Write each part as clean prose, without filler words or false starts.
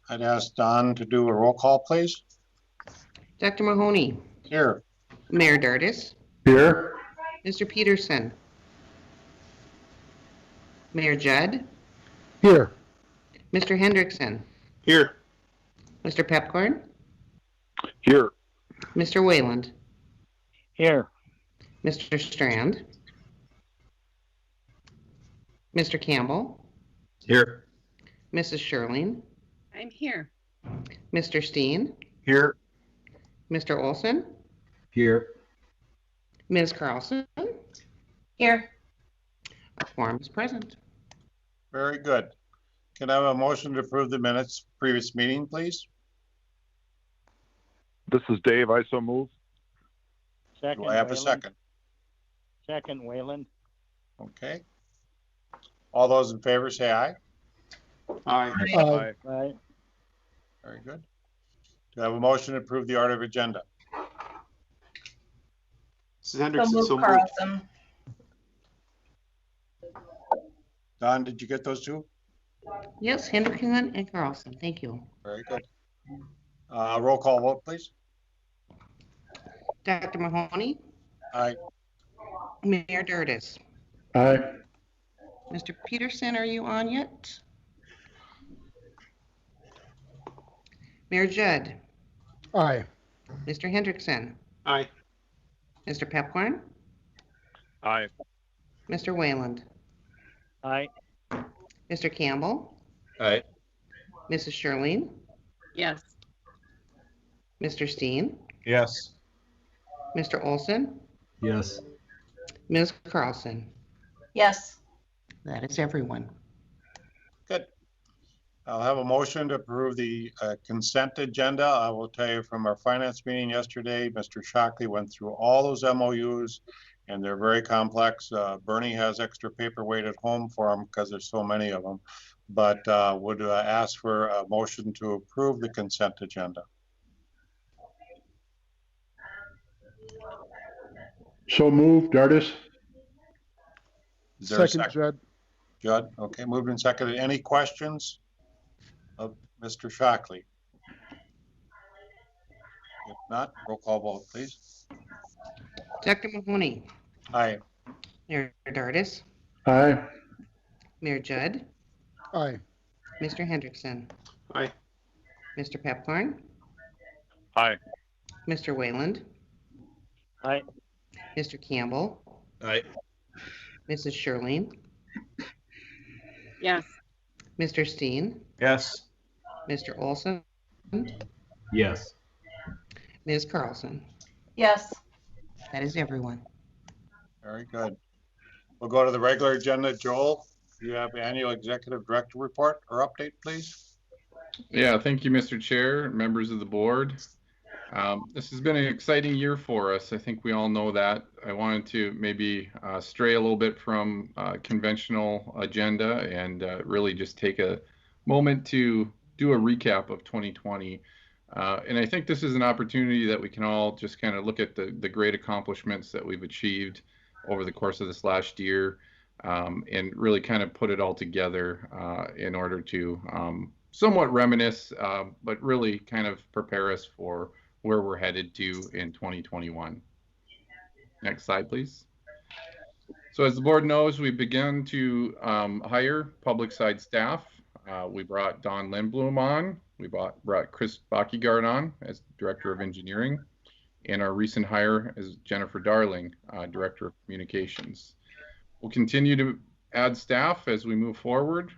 I'd ask Don to do a roll call, please. Dr. Mahoney. Here. Mayor Dardis. Here. Mr. Peterson. Mayor Judd. Here. Mr. Hendrickson. Here. Mr. Pepcorn. Here. Mr. Wayland. Here. Mr. Strand. Mr. Campbell. Here. Mrs. Sherling. I'm here. Mr. Steen. Here. Mr. Olson. Here. Ms. Carlson. Here. A quorum is present. Very good. Can I have a motion to approve the minutes previous meeting, please? This is Dave. I so move. Do I have a second? Second, Wayland. Okay. All those in favor say aye. Aye. Aye. Aye. Very good. Do I have a motion to approve the order of agenda? Mrs. Hendrickson, so moved. Carlson. Don, did you get those two? Yes, Hendrickson and Carlson. Thank you. Very good. Roll call vote, please. Dr. Mahoney. Aye. Mayor Dardis. Aye. Mr. Peterson, are you on yet? Mayor Judd. Aye. Mr. Hendrickson. Aye. Mr. Pepcorn. Aye. Mr. Wayland. Aye. Mr. Campbell. Aye. Mrs. Sherling. Yes. Mr. Steen. Yes. Mr. Olson. Yes. Ms. Carlson. Yes. That is everyone. Good. I'll have a motion to approve the consent agenda. I will tell you from our finance meeting yesterday, Mr. Shockley went through all those MOUs and they're very complex. Bernie has extra paperweight at home for them because there's so many of them, but would ask for a motion to approve the consent agenda. So moved, Dardis. Is there a Second, Judd. Judd, okay, moved and seconded. Any questions of Mr. Shockley? If not, roll call vote, please. Dr. Mahoney. Aye. Mayor Dardis. Aye. Mayor Judd. Aye. Mr. Hendrickson. Aye. Mr. Pepcorn. Aye. Mr. Wayland. Aye. Mr. Campbell. Aye. Mrs. Sherling. Yes. Mr. Steen. Yes. Mr. Olson. Yes. Ms. Carlson. Yes. That is everyone. Very good. We'll go to the regular agenda. Joel, do you have annual executive director report or update, please? Yeah, thank you, Mr. Chair, members of the board. This has been an exciting year for us. I think we all know that. I wanted to maybe stray a little bit from conventional agenda and really just take a moment to do a recap of 2020. And I think this is an opportunity that we can all just kind of look at the great accomplishments that we've achieved over the course of this last year and really kind of put it all together in order to somewhat reminisce, but really kind of prepare us for where we're headed to in 2021. Next slide, please. So as the board knows, we began to hire public side staff. We brought Don Lindblom on. We brought Chris Bachigard on as Director of Engineering. And our recent hire is Jennifer Darling, Director of Communications. We'll continue to add staff as we move forward.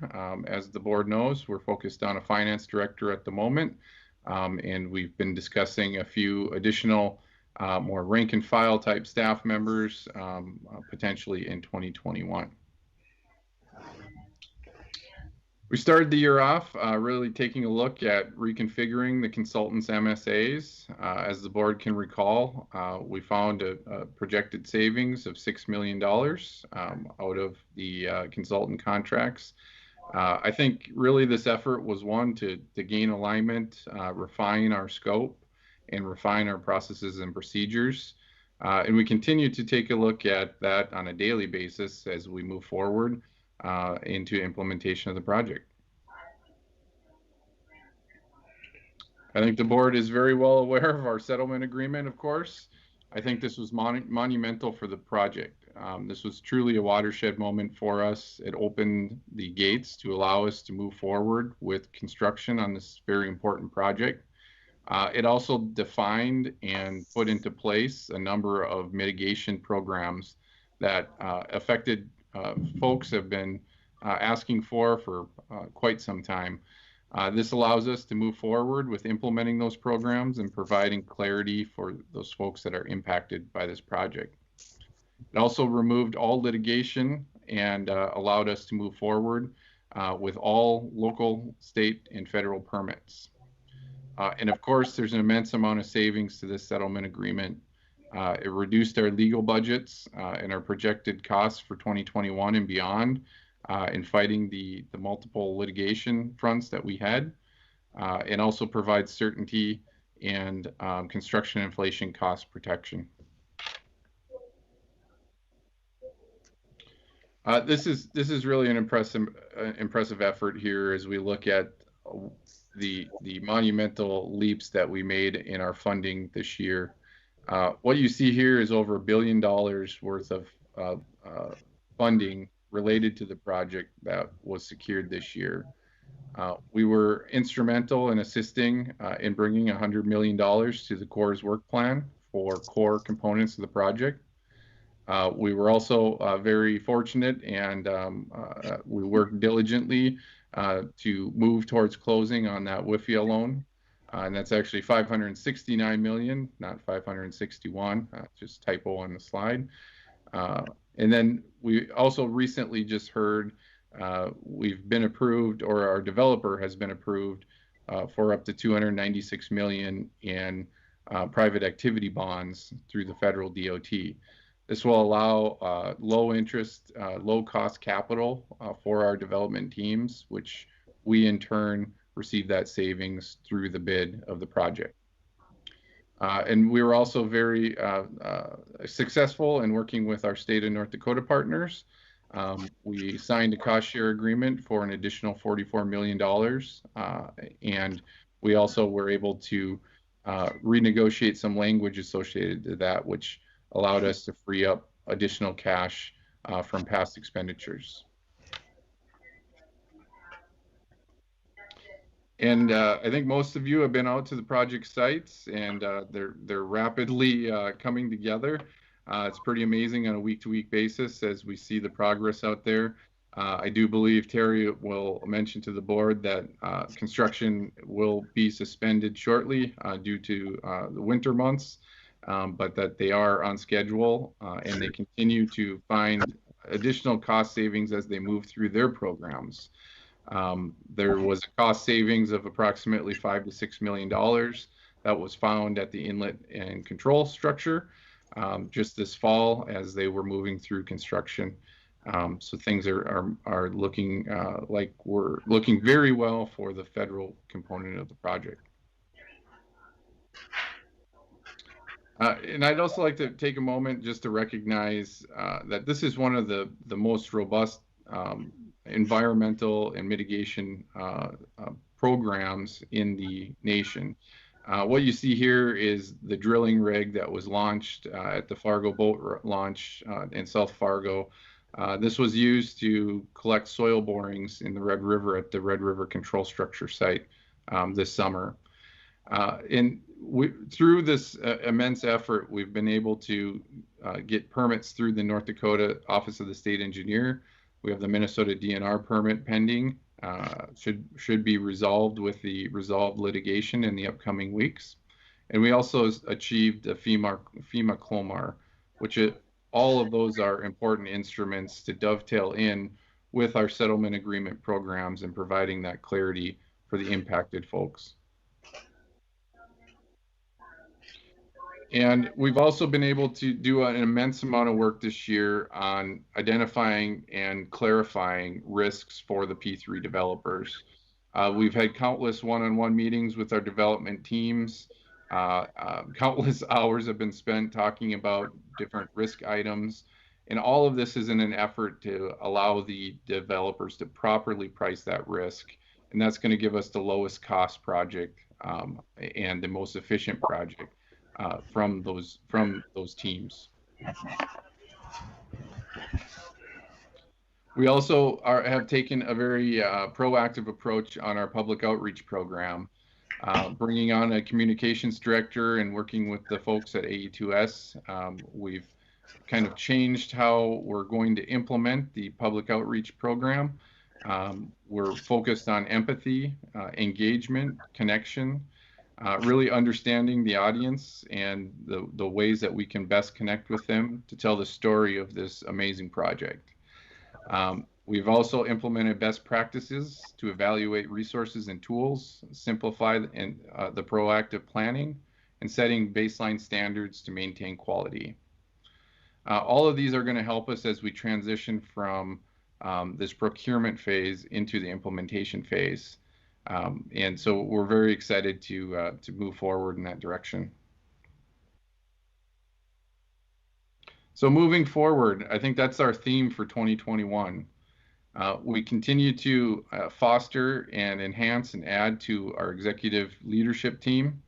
As the board knows, we're focused on a finance director at the moment. And we've been discussing a few additional more rank and file type staff members potentially in 2021. We started the year off really taking a look at reconfiguring the consultants' MSAs. As the board can recall, we found a projected savings of $6 million out of the consultant contracts. I think really this effort was one to gain alignment, refine our scope, and refine our processes and procedures. And we continue to take a look at that on a daily basis as we move forward into implementation of the project. I think the board is very well aware of our settlement agreement, of course. I think this was monumental for the project. This was truly a watershed moment for us. It opened the gates to allow us to move forward with construction on this very important project. It also defined and put into place a number of mitigation programs that affected folks have been asking for quite some time. This allows us to move forward with implementing those programs and providing clarity for those folks that are impacted by this project. It also removed all litigation and allowed us to move forward with all local, state, and federal permits. And of course, there's an immense amount of savings to this settlement agreement. It reduced our legal budgets and our projected costs for 2021 and beyond in fighting the multiple litigation fronts that we had, and also provides certainty and construction inflation cost protection. This is really an impressive effort here as we look at the monumental leaps that we made in our funding this year. What you see here is over $1 billion worth of funding related to the project that was secured this year. We were instrumental in assisting in bringing $100 million to the Corps' work plan for core components of the project. We were also very fortunate, and we worked diligently to move towards closing on that WIFIA loan. And that's actually 569 million, not 561, just typo on the slide. And then we also recently just heard we've been approved, or our developer has been approved for up to 296 million in private activity bonds through the federal DOT. This will allow low interest, low cost capital for our development teams, which we in turn receive that savings through the bid of the project. And we were also very successful in working with our state of North Dakota partners. We signed a cost share agreement for an additional $44 million. And we also were able to renegotiate some language associated to that, which allowed us to free up additional cash from past expenditures. And I think most of you have been out to the project sites, and they're rapidly coming together. It's pretty amazing on a week-to-week basis as we see the progress out there. I do believe Terry will mention to the board that construction will be suspended shortly due to the winter months, but that they are on schedule and they continue to find additional cost savings as they move through their programs. There was a cost savings of approximately $5 to $6 million that was found at the inlet and control structure just this fall as they were moving through construction. So things are looking like we're looking very well for the federal component of the project. And I'd also like to take a moment just to recognize that this is one of the most robust environmental and mitigation programs in the nation. What you see here is the drilling rig that was launched at the Fargo boat launch in South Fargo. This was used to collect soil borings in the Red River at the Red River Control Structure site this summer. Through this immense effort, we've been able to get permits through the North Dakota Office of the State Engineer. We have the Minnesota DNR permit pending, should be resolved with the resolved litigation in the upcoming weeks. And we also achieved a FEMA CLOMAR, which all of those are important instruments to dovetail in with our settlement agreement programs and providing that clarity for the impacted folks. And we've also been able to do an immense amount of work this year on identifying and clarifying risks for the P3 developers. We've had countless one-on-one meetings with our development teams. Countless hours have been spent talking about different risk items. And all of this is in an effort to allow the developers to properly price that risk and that's going to give us the lowest cost project and the most efficient project from those teams. We also have taken a very proactive approach on our public outreach program, bringing on a communications director and working with the folks at AE2S. We've kind of changed how we're going to implement the public outreach program. We're focused on empathy, engagement, connection, really understanding the audience and the ways that we can best connect with them to tell the story of this amazing project. We've also implemented best practices to evaluate resources and tools, simplify the proactive planning, and setting baseline standards to maintain quality. All of these are going to help us as we transition from this procurement phase into the implementation phase. And so we're very excited to move forward in that direction. So moving forward, I think that's our theme for 2021. We continue to foster and enhance and add to our executive leadership team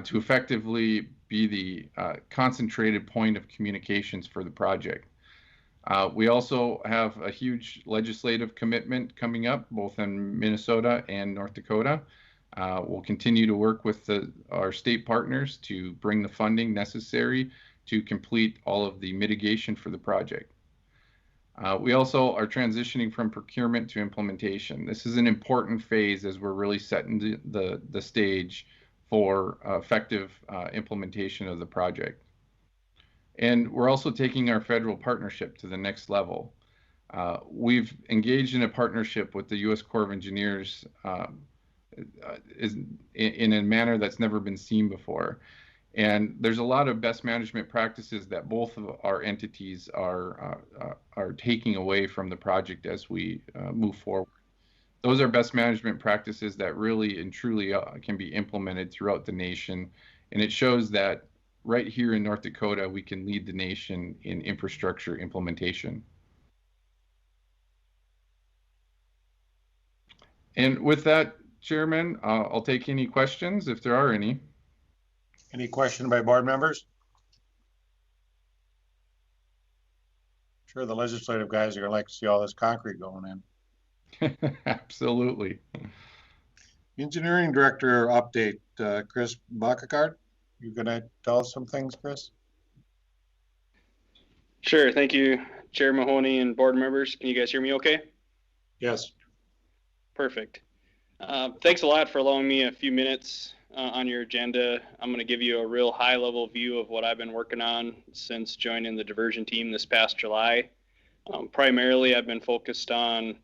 to effectively be the concentrated point of communications for the project. We also have a huge legislative commitment coming up, both in Minnesota and North Dakota. We'll continue to work with our state partners to bring the funding necessary to complete all of the mitigation for the project. We also are transitioning from procurement to implementation. This is an important phase as we're really setting the stage for effective implementation of the project. And we're also taking our federal partnership to the next level. We've engaged in a partnership with the U.S. Corps of Engineers in a manner that's never been seen before. And there's a lot of best management practices that both of our entities are taking away from the project as we move forward. Those are best management practices that really and truly can be implemented throughout the nation. And it shows that right here in North Dakota, we can lead the nation in infrastructure implementation. And with that, Chairman, I'll take any questions if there are any. Any question by board members? Sure, the legislative guys are gonna like to see all this concrete going in. Absolutely. Engineering Director update, Chris Buckegard. You gonna tell us some things, Chris? Sure. Thank you, Chair Mahoney and board members. Can you guys hear me okay? Yes. Perfect. Thanks a lot for allowing me a few minutes on your agenda. I'm going to give you a real high-level view of what I've been working on since joining the diversion team this past July. Primarily, I've been focused on,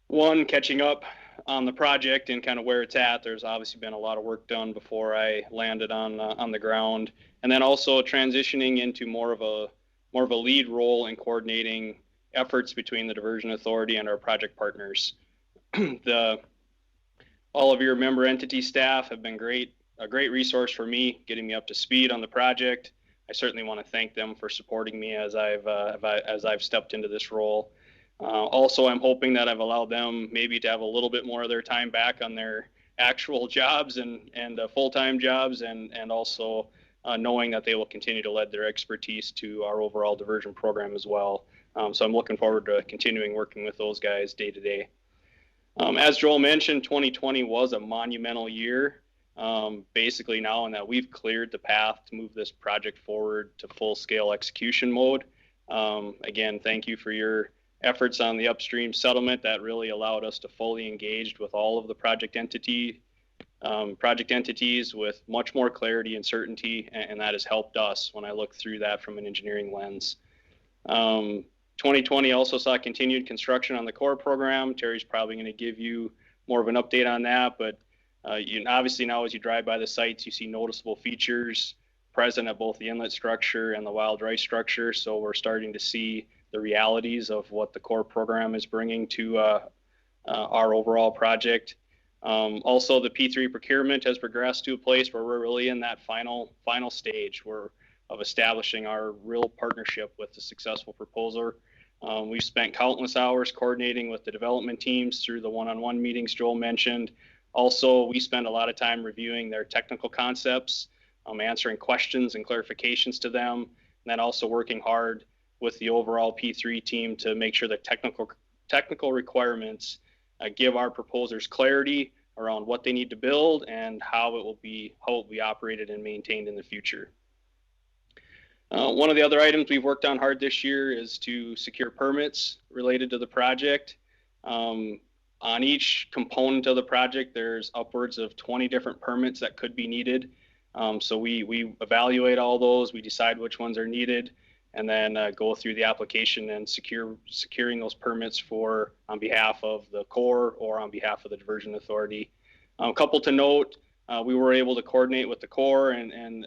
one, catching up on the project and kind of where it's at. There's obviously been a lot of work done before I landed on the ground, and then also transitioning into more of a lead role in coordinating efforts between the Diversion Authority and our project partners. All of your member entity staff have been a great resource for me, getting me up to speed on the project. I certainly want to thank them for supporting me as I've stepped into this role. Also, I'm hoping that I've allowed them maybe to have a little bit more of their time back on their actual jobs and full-time jobs, and also knowing that they will continue to lend their expertise to our overall diversion program as well. So I'm looking forward to continuing working with those guys day to day. As Joel mentioned, 2020 was a monumental year, basically now in that we've cleared the path to move this project forward to full-scale execution mode. Again, thank you for your efforts on the upstream settlement. That really allowed us to fully engage with all of the project entities with much more clarity and certainty, and that has helped us when I look through that from an engineering lens. 2020 also saw continued construction on the core program. Terry's probably going to give you more of an update on that, but obviously now as you drive by the sites, you see noticeable features present at both the inlet structure and the wild rice structure. So we're starting to see the realities of what the core program is bringing to our overall project. Also, the P3 procurement has progressed to a place where we're really in that final stage of establishing our real partnership with the successful proposer. We've spent countless hours coordinating with the development teams through the one-on-one meetings Joel mentioned. Also, we spend a lot of time reviewing their technical concepts, answering questions and clarifications to them, and then also working hard with the overall P3 team to make sure the technical requirements give our proposers clarity around what they need to build and how it will be operated and maintained in the future. One of the other items we've worked on hard this year is to secure permits related to the project. On each component of the project, there's upwards of 20 different permits that could be needed. So we evaluate all those, we decide which ones are needed, and then go through the application and securing those permits on behalf of the Corps or on behalf of the Diversion Authority. A couple to note, we were able to coordinate with the Corps and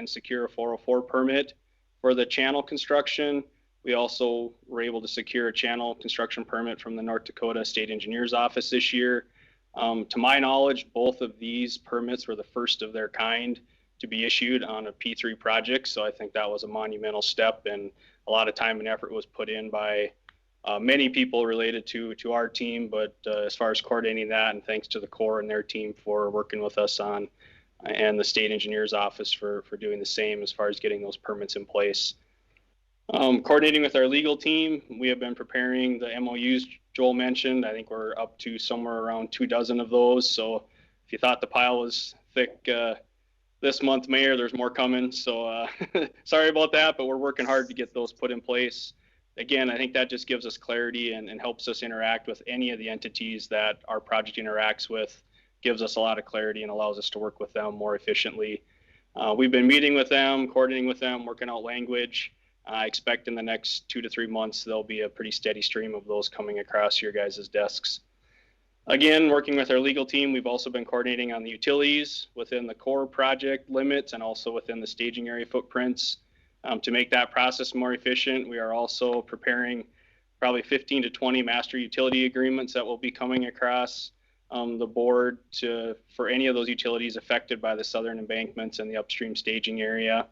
secure a 404 permit for the channel construction. We also were able to secure a channel construction permit from the North Dakota State Engineer's Office this year. To my knowledge, both of these permits were the first of their kind to be issued on a P3 project. So I think that was a monumental step, and a lot of time and effort was put in by many people related to our team. But as far as coordinating that, and thanks to the Corps and their team for working with us on, and the State Engineer's Office for doing the same as far as getting those permits in place. Coordinating with our legal team, we have been preparing the MOUs Joel mentioned. I think we're up to somewhere around 24 of those. So if you thought the pile was thick this month, Mayor, there's more coming. So sorry about that, but we're working hard to get those put in place. Again, I think that just gives us clarity and helps us interact with any of the entities that our project interacts with, gives us a lot of clarity and allows us to work with them more efficiently. We've been meeting with them, coordinating with them, working out language. I expect in the next 2 to 3 months, there'll be a pretty steady stream of those coming across your guys' desks. Again, working with our legal team, we've also been coordinating on the utilities within the core project limits and also within the staging area footprints. To make that process more efficient, we are also preparing probably 15 to 20 master utility agreements that will be coming across the board for any of those utilities affected by the southern embankments and the upstream staging area.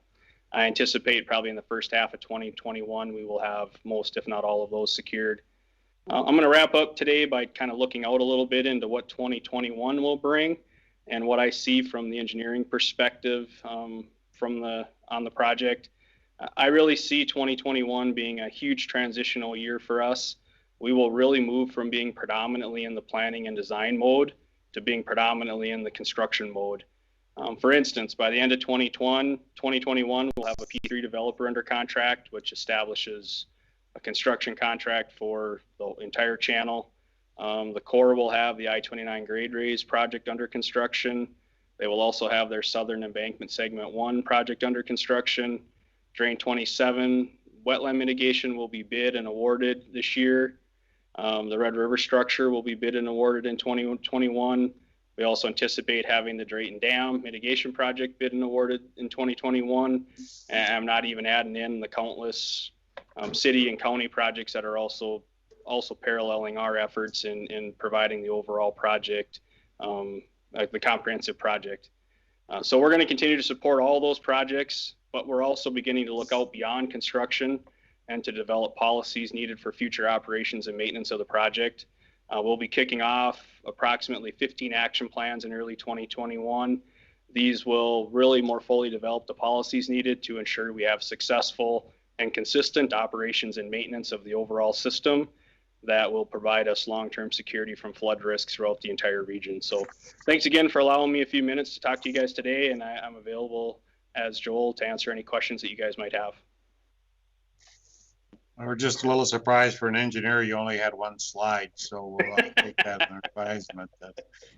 I anticipate probably in the first half of 2021, we will have most, if not all of those secured. I'm going to wrap up today by kind of looking out a little bit into what 2021 will bring and what I see from the engineering perspective on the project. I really see 2021 being a huge transitional year for us. We will really move from being predominantly in the planning and design mode to being predominantly in the construction mode. For instance, by the end of 2021, we'll have a P3 developer under contract, which establishes a construction contract for the entire channel. The Corps will have the I-29 grade raise project under construction. They will also have their Southern Embankment Segment 1 project under construction. Drain 27 wetland mitigation will be bid and awarded this year. The Red River structure will be bid and awarded in 2021. We also anticipate having the Drayton Dam mitigation project bid and awarded in 2021. And I'm not even adding in the countless city and county projects that are also paralleling our efforts in providing the overall project, the comprehensive project. So we're going to continue to support all those projects, but we're also beginning to look out beyond construction and to develop policies needed for future operations and maintenance of the project. We'll be kicking off approximately 15 action plans in early 2021. These will really more fully develop the policies needed to ensure we have successful and consistent operations and maintenance of the overall system that will provide us long-term security from flood risks throughout the entire region. So thanks again for allowing me a few minutes to talk to you guys today, and I'm available as Joel to answer any questions that you guys might have. We're just a little surprised for an engineer, you only had one slide, so we'll take that as an advisement that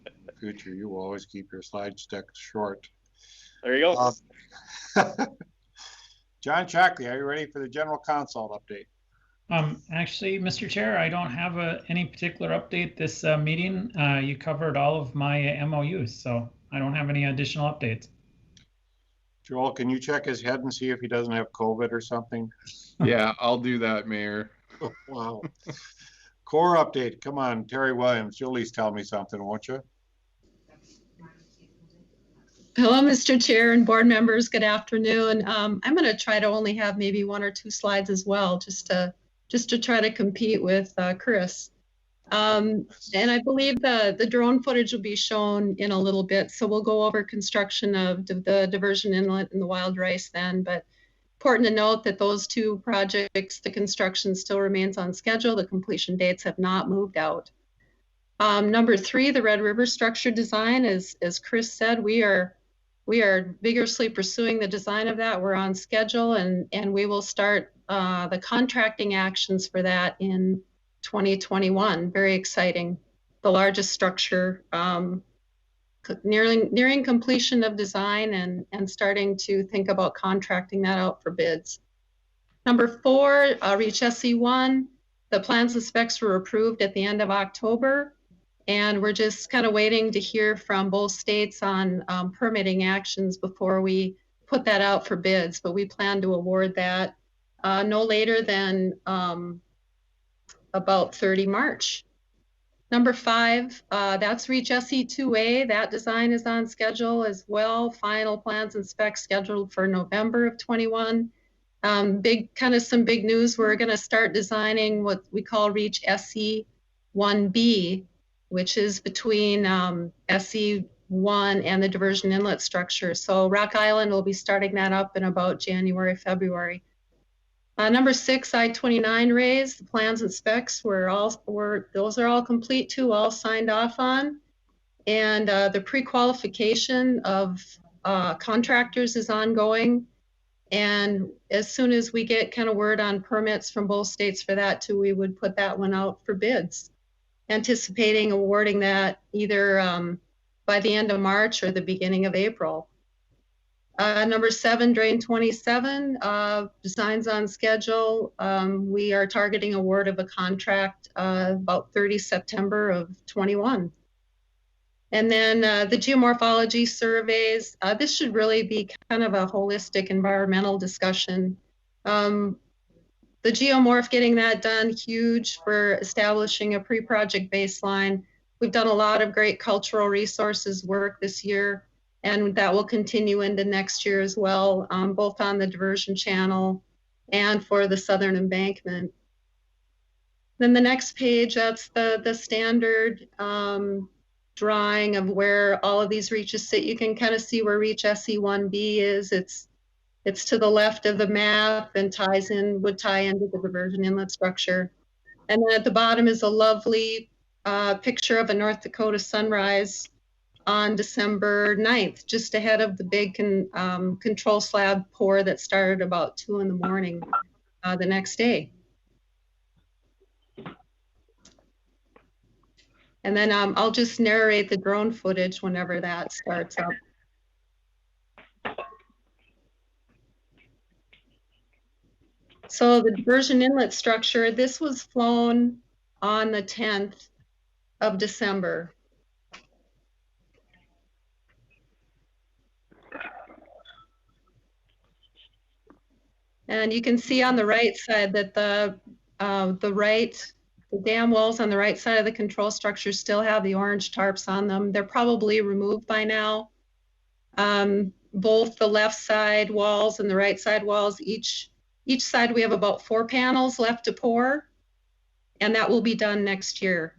in the future you will always keep your slides deck short. There you go. John Shockley, are you ready for the general consult update? Actually, Mr. Chair, I don't have any particular update this meeting. You covered all of my MOUs, so I don't have any additional updates. Joel, can you check his head and see if he doesn't have COVID or something? Yeah, I'll do that, Mayor. Oh, wow. Core update. Come on, Terry Williams. You'll at least tell me something, won't you? Hello, Mr. Chair and board members. Good afternoon. I'm going to try to only have maybe 1 or 2 slides as well, just to just to try to compete with Chris. And I believe the drone footage will be shown in a little bit. So we'll go over construction of the diversion inlet and the wild rice then. But important to note that those two projects, the construction still remains on schedule. The completion dates have not moved out. Number 3, the Red River structure design, as Chris said, we are vigorously pursuing the design of that. We're on schedule, and we will start the contracting actions for that in 2021. Very exciting. The largest structure, nearing completion of design and starting to think about contracting that out for bids. Number 4, Reach SE1. The plans and specs were approved at the end of October, and we're just kind of waiting to hear from both states on permitting actions before we put that out for bids, but we plan to award that no later than about 30 March. Number 5, that's Reach SE2A. That design is on schedule as well. Final plans and specs scheduled for November of 21. Some big news. We're going to start designing what we call Reach SE1B, which is between SE1 and the diversion inlet structure. So Rock Island will be starting that up in about January, February. Number 6, I-29 raise. The plans and specs those are all complete too, all signed off on. And the pre-qualification of contractors is ongoing. And as soon as we get kind of word on permits from both states for that too, we would put that one out for bids, anticipating awarding that either by the end of March or the beginning of April. Number 7, Drain 27, designs on schedule. We are targeting award of a contract about 30 September of 21. And then the geomorphology surveys, this should really be kind of a holistic environmental discussion. The geomorph, getting that done, huge for establishing a pre-project baseline. We've done a lot of great cultural resources work this year, and that will continue into next year as well, both on the diversion channel and for the southern embankment. Then the next page, that's the standard drawing of where all of these reaches sit. You can kind of see where Reach SE1B is. It's to the left of the map and would tie into the diversion inlet structure. And then at the bottom is a lovely picture of a North Dakota sunrise on December 9th, just ahead of the big control slab pour that started about 2 in the morning the next day. And then I'll just narrate the drone footage whenever that starts up. So the diversion inlet structure, this was flown on the 10th of December. And you can see on the right side that the dam walls on the right side of the control structure still have the orange tarps on them. They're probably removed by now. Both the left side walls and the right side walls, each side we have about 4 panels left to pour, and that will be done next year.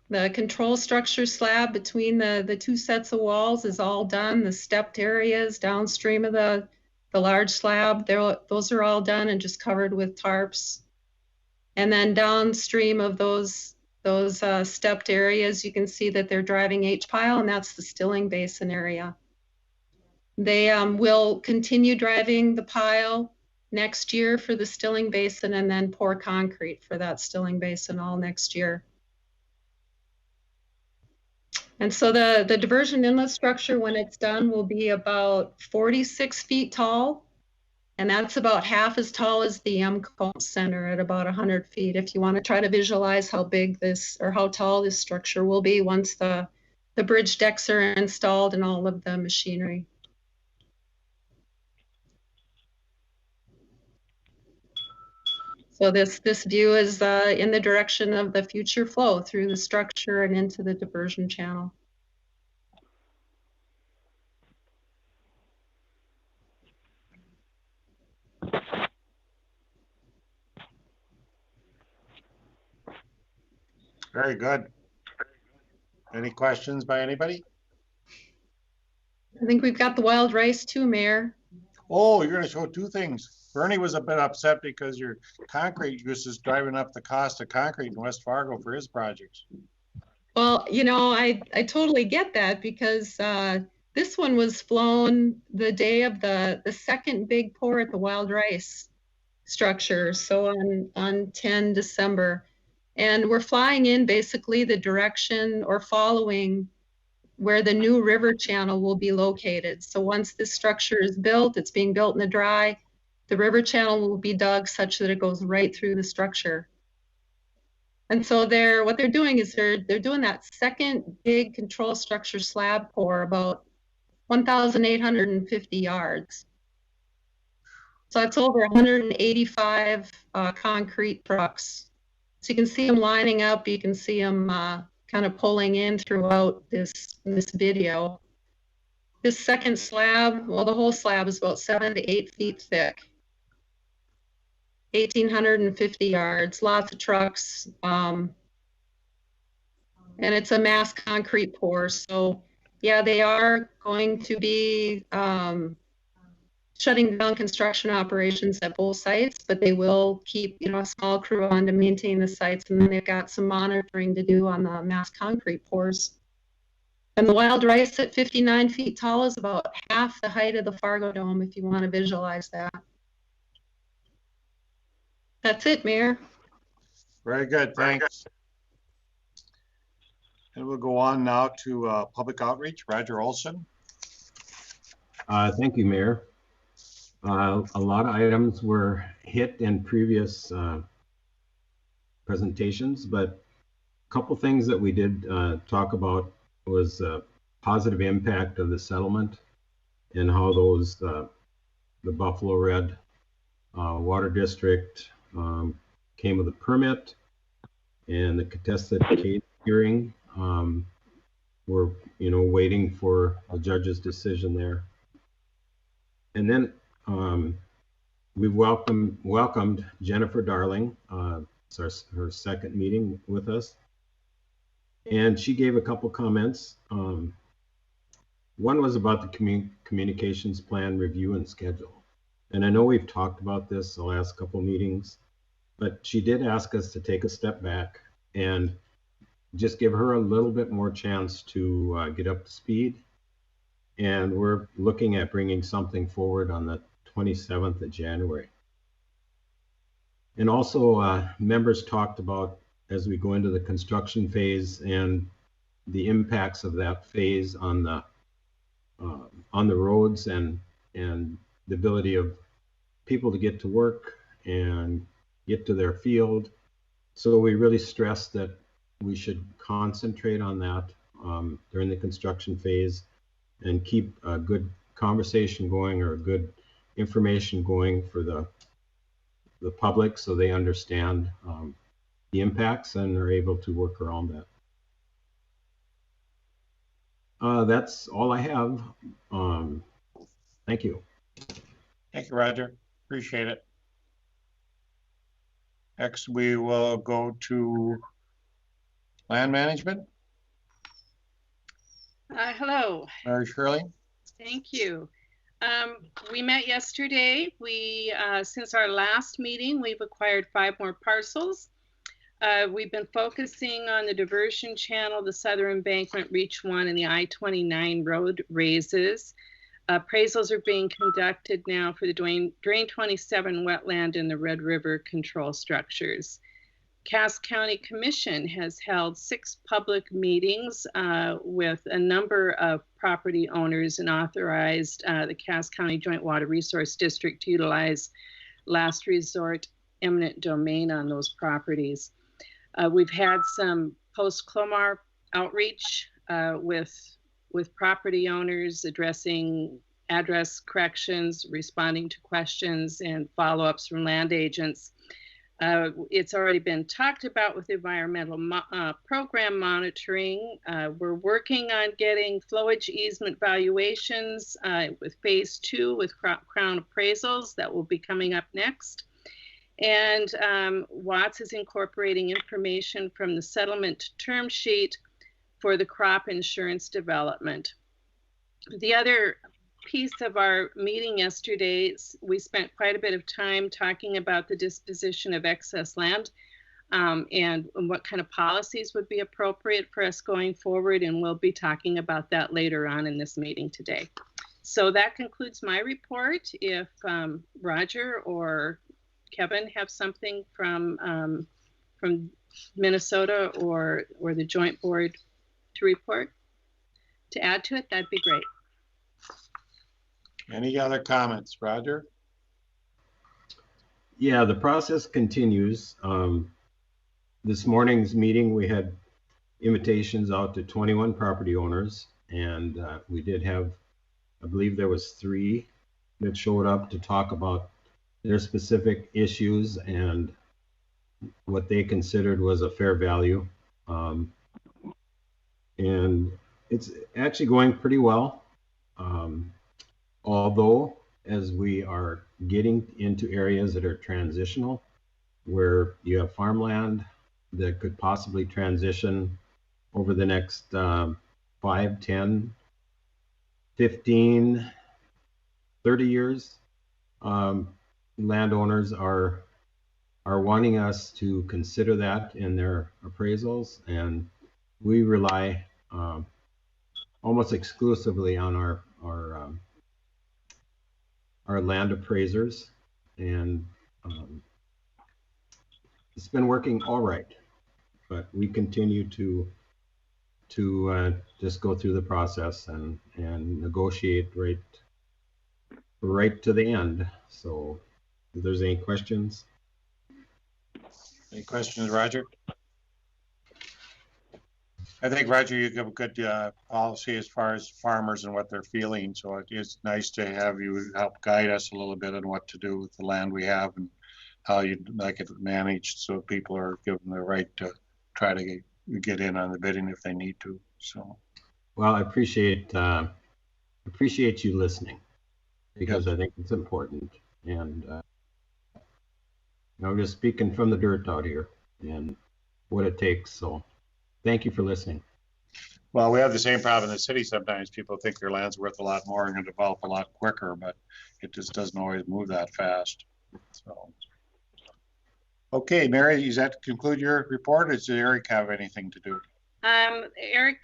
The control structure slab between the 2 sets of walls is all done. The stepped areas downstream of the large slab, those are all done and just covered with tarps. And then downstream of those stepped areas, you can see that they're driving H-pile, and that's the stilling basin area. They will continue driving the pile next year for the stilling basin and then pour concrete for that stilling basin all next year. And so the diversion inlet structure, when it's done, will be about 46 feet tall. And that's about half as tall as the MCOM Center at about 100 feet. If you want to try to visualize how big this or how tall this structure will be once the bridge decks are installed and all of the machinery. So this view is in the direction of the future flow through the structure and into the diversion channel. Very good. Any questions by anybody? I think we've got the wild rice too, Mayor. Oh, you're gonna show two things. Bernie was a bit upset because your concrete use is driving up the cost of concrete in West Fargo for his projects. Well, I totally get that because this one was flown the day of the second big pour at the wild rice structure, so on 10 December. And we're flying in basically the direction or following where the new river channel will be located. So once this structure is built, it's being built in the dry, the river channel will be dug such that it goes right through the structure. And so what they're doing is they're doing that second big control structure slab pour about 1,850 yards. So it's over 185 concrete trucks. So you can see them lining up. You can see them kind of pulling in throughout this video. This second slab, well, the whole slab is about 7 to 8 feet thick. 1,850 yards, lots of trucks, and it's a mass concrete pour. So yeah, they are going to be shutting down construction operations at both sites, but they will keep a small crew on to maintain the sites, and then they've got some monitoring to do on the mass concrete pours. And the wild rice at 59 feet tall is about half the height of the Fargo Dome, if you want to visualize that. That's it, Mayor. Very good, thanks. And we'll go on now to public outreach. Roger Olson. Thank you, Mayor. A lot of items were hit in previous presentations, but a couple things that we did talk about was positive impact of the settlement and how those, the Buffalo Red Water District came with a permit, and the contested case hearing. We're waiting for the judge's decision there. And then we've welcomed Jennifer Darling. It's her second meeting with us. And she gave a couple comments. One was about the communications plan review and schedule. And I know we've talked about this the last couple meetings, but she did ask us to take a step back and just give her a little bit more chance to get up to speed. And we're looking at bringing something forward on the 27th of January. And also members talked about, as we go into the construction phase and the impacts of that phase on the roads and the ability of people to get to work and get to their field. So we really stressed that we should concentrate on that during the construction phase and keep a good conversation going or good information going for the public so they understand the impacts and are able to work around that. That's all I have. Thank you. Thank you, Roger. Appreciate it. Next, we will go to land management. Hello. Mary Shirley. Thank you. We met yesterday. Since our last meeting, we've acquired 5 more parcels. We've been focusing on the diversion channel, the Southern Embankment, Reach 1, and the I-29 road raises. Appraisals are being conducted now for the Drain 27 wetland and the Red River control structures. Cass County Commission has held 6 public meetings with a number of property owners and authorized the Cass County Joint Water Resource District to utilize last resort eminent domain on those properties. We've had some post-Clomar outreach with property owners addressing address corrections, responding to questions, and follow-ups from land agents. It's already been talked about with environmental program monitoring. We're working on getting flowage easement valuations with phase 2 with Crown appraisals that will be coming up next. And Watts is incorporating information from the settlement term sheet for the crop insurance development. The other piece of our meeting yesterday, we spent quite a bit of time talking about the disposition of excess land and what kind of policies would be appropriate for us going forward. And we'll be talking about that later on in this meeting today. So that concludes my report. If Roger or Kevin have something from Minnesota or the joint board to report, to add to it, that'd be great. Any other comments, Roger? Yeah, the process continues. This morning's meeting, we had invitations out to 21 property owners, and we did have, I believe there was 3 that showed up to talk about their specific issues and what they considered was a fair value. And it's actually going pretty well. Although, as we are getting into areas that are transitional, where you have farmland that could possibly transition over the next 5, 10, 15, 30 years, landowners are wanting us to consider that in their appraisals, and we rely almost exclusively on our land appraisers, and it's been working all right, but we continue to just go through the process and negotiate right to the end. So if there's any questions. Any questions, Roger? I think, Roger, you give a good policy as far as farmers and what they're feeling. So it is nice to have you help guide us a little bit on what to do with the land we have and how you'd like it managed, so people are given the right to try to get in on the bidding if they need to. So, well, I appreciate you listening, because yes, I think it's important, and I'm just speaking from the dirt out here and what it takes. So thank you for listening. Well, we have the same problem in the city. Sometimes people think their land's worth a lot more and going to develop a lot quicker, but it just doesn't always move that fast. So, okay, Mary, does that conclude your report, or does Eric have anything to do? Eric,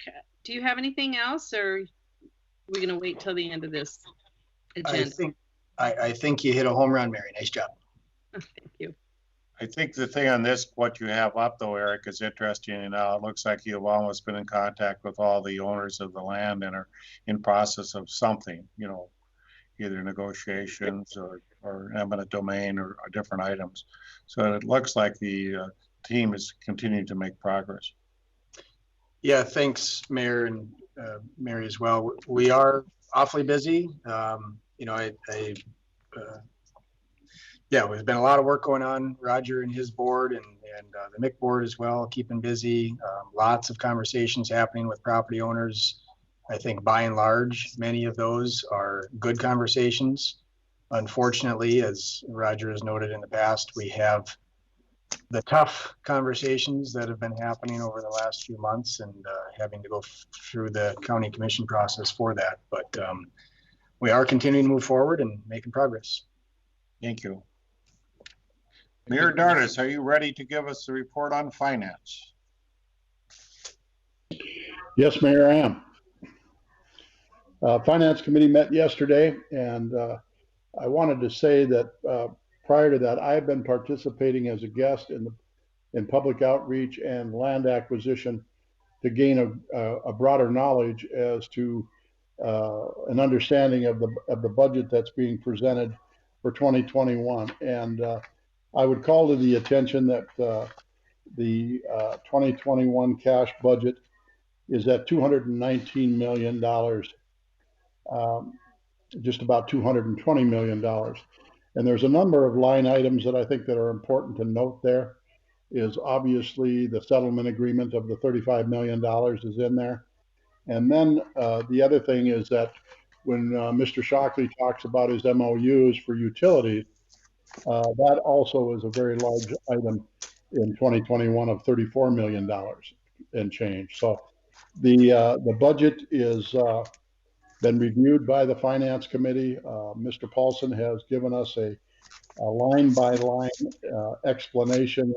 do you have anything else, or are we going to wait till the end of this agenda? I think you hit a home run, Mary. Nice job. Thank you. I think the thing on this, what you have up though, Eric, is interesting. And now it looks like you've almost been in contact with all the owners of the land and are in process of something, you know, either negotiations or eminent domain or different items. So it looks like the team is continuing to make progress. Yeah, thanks, Mayor, and Mary as well. We are awfully busy. You know, yeah, there's been a lot of work going on, Roger and his board and the MIC board as well, keeping busy. Lots of conversations happening with property owners. I think by and large, many of those are good conversations. Unfortunately, as Roger has noted in the past, we have the tough conversations that have been happening over the last few months, and having to go through the county commission process for that. But we are continuing to move forward and making progress. Thank you. Mayor Dardis, are you ready to give us the report on finance? Yes, Mayor, I am. Finance Committee met yesterday, and I wanted to say that prior to that, I have been participating as a guest in public outreach and land acquisition to gain a broader knowledge as to an understanding of the budget that's being presented for 2021. And I would call to the attention that the 2021 cash budget is at $219 million, just about $220 million. And there's a number of line items that I think that are important to note. There is obviously the settlement agreement of the $35 million is in there. And then the other thing is that when Mr. Shockley talks about his MOUs for utilities, That also is a very large item in 2021 of $34 million and change. So the budget is been reviewed by the Finance Committee. Mr. Paulson has given us a line by line explanation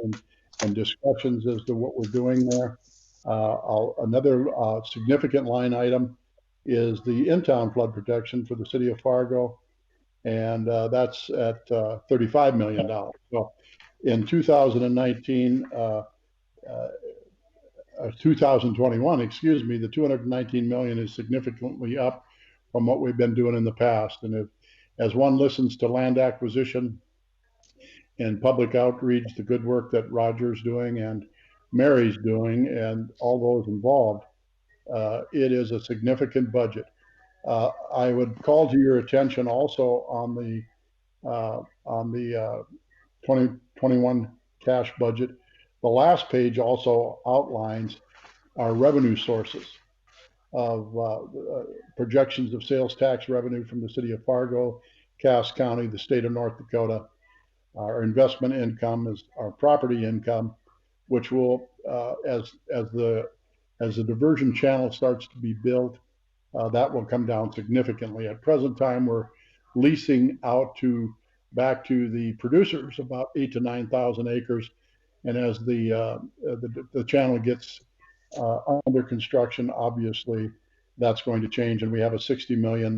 and discussions as to what we're doing there. Another significant line item is the in-town flood protection for the city of Fargo, and that's at $35 million. So in 2021, excuse me, the 219 million is significantly up from what we've been doing in the past. And as one listens to land acquisition and public outreach, the good work that Roger's doing and Mary's doing and all those involved, it is a significant budget. I would call to your attention also on the 2021 cash budget. The last page also outlines our revenue sources of projections of sales tax revenue from the city of Fargo, Cass County, the state of North Dakota. Our investment income is our property income, which will, as the diversion channel starts to be built, that will come down significantly. At present time, we're leasing out back to the producers about 8,000 to 9,000 acres, and as the channel gets under construction, obviously that's going to change, and we have a $60 million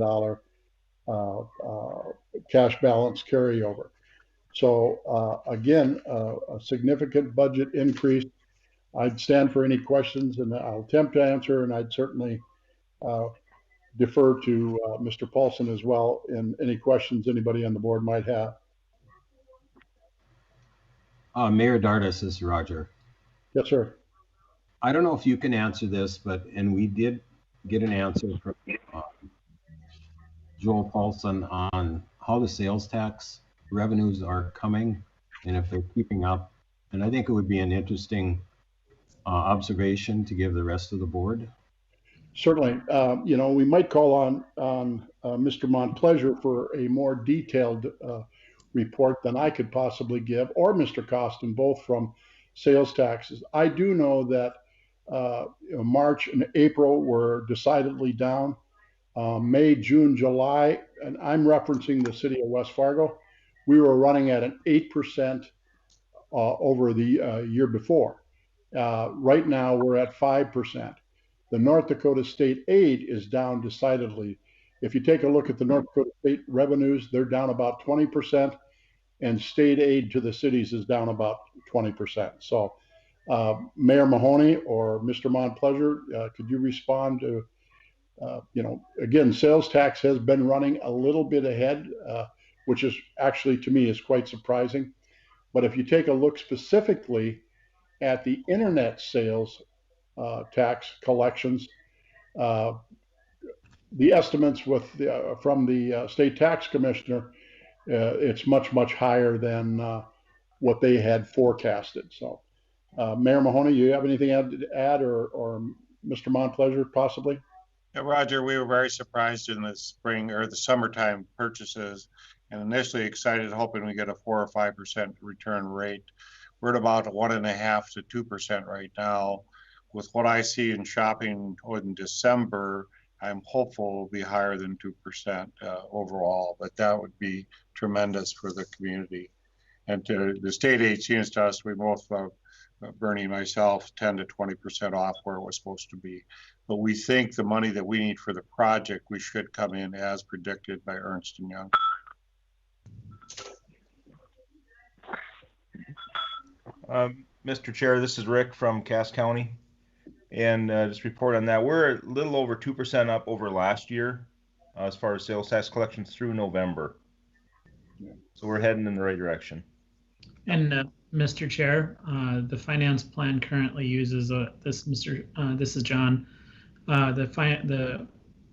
cash balance carryover. So again, a significant budget increase. I'd stand for any questions, and I'll attempt to answer, and I'd certainly defer to Mr. Paulson as well in any questions anybody on the board might have. Mayor Dardis, this is Roger. Yes, sir. I don't know if you can answer this, and we did get an answer from Joel Paulson on how the sales tax revenues are coming and if they're keeping up. And I think it would be an interesting observation to give the rest of the board. Certainly. We might call on Mr. Montpleasure for a more detailed report than I could possibly give, or Mr. Costin, both from sales taxes. I do know that March and April were decidedly down. May, June, July, and I'm referencing the city of West Fargo, we were running at an 8% over the year before. Right now, we're at 5%. The North Dakota state aid is down decidedly. If you take a look at the North Dakota state revenues, they're down about 20%, and state aid to the cities is down about 20%. So Mayor Mahoney or Mr. Montpleasure, could you respond to, again, sales tax has been running a little bit ahead, which is actually, to me, is quite surprising. But if you take a look specifically at the internet sales tax collections, the estimates from the state tax commissioner, it's much, much higher than what they had forecasted. So Mayor Mahoney, you have anything to add, or Mr. Montpleasure possibly? Yeah, Roger, we were very surprised in the spring or the summertime purchases, and initially excited, hoping we get a 4 or 5% return rate. We're at about 1.5% to 2% right now. With what I see in shopping in December, I'm hopeful it will be higher than 2% overall, but that would be tremendous for the community. And to the state aid seems to us, we both, Bernie and myself, 10 to 20% off where it was supposed to be. But we think the money that we need for the project, we should come in as predicted by Ernst & Young. Mr. Chair, this is Rick from Cass County. And just report on that. We're a little over 2% up over last year as far as sales tax collections through November. So we're heading in the right direction. And Mr. Chair, the finance plan currently uses this is John. The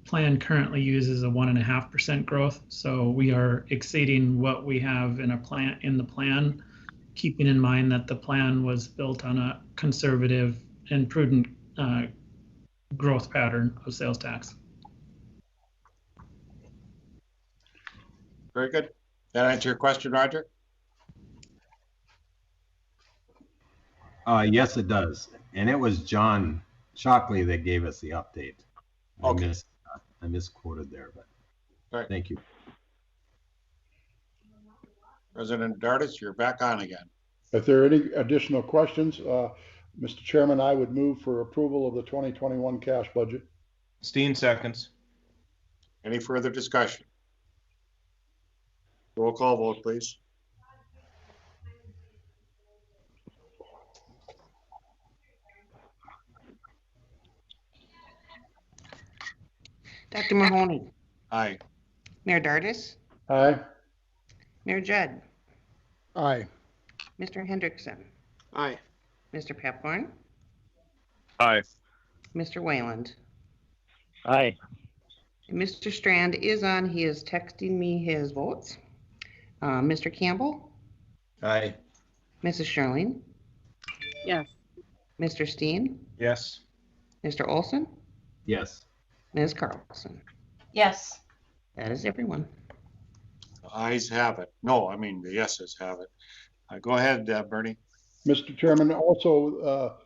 plan currently uses a 1.5% growth. So we are exceeding what we have in the plan, keeping in mind that the plan was built on a conservative and prudent growth pattern of sales tax. Very good. That answer your question, Roger? Yes, it does. And it was John Shockley that gave us the update. Okay. I misquoted there, but Right. thank you. President Dardis, you're back on again. If there are any additional questions, Mr. Chairman, I would move for approval of the 2021 cash budget. Steen seconds. Any further discussion? Roll call vote, please. Dr. Mahoney, Aye. Mayor Dardis, Aye. Mayor Judd, Aye. Mr. Hendrickson, Aye. Mr. Pepcorn, Aye. Mr. Wayland. Aye. And Mr. Strand is on. He is texting me his votes. Mr. Campbell, Aye. Mrs. Sherling, Yes. Mr. Steen, Yes. Mr. Olson, Yes. Ms. Carlson. Yes. That is everyone. The ayes have it. No, I mean, the yeses have it. Go ahead, Bernie. Mr. Chairman, also,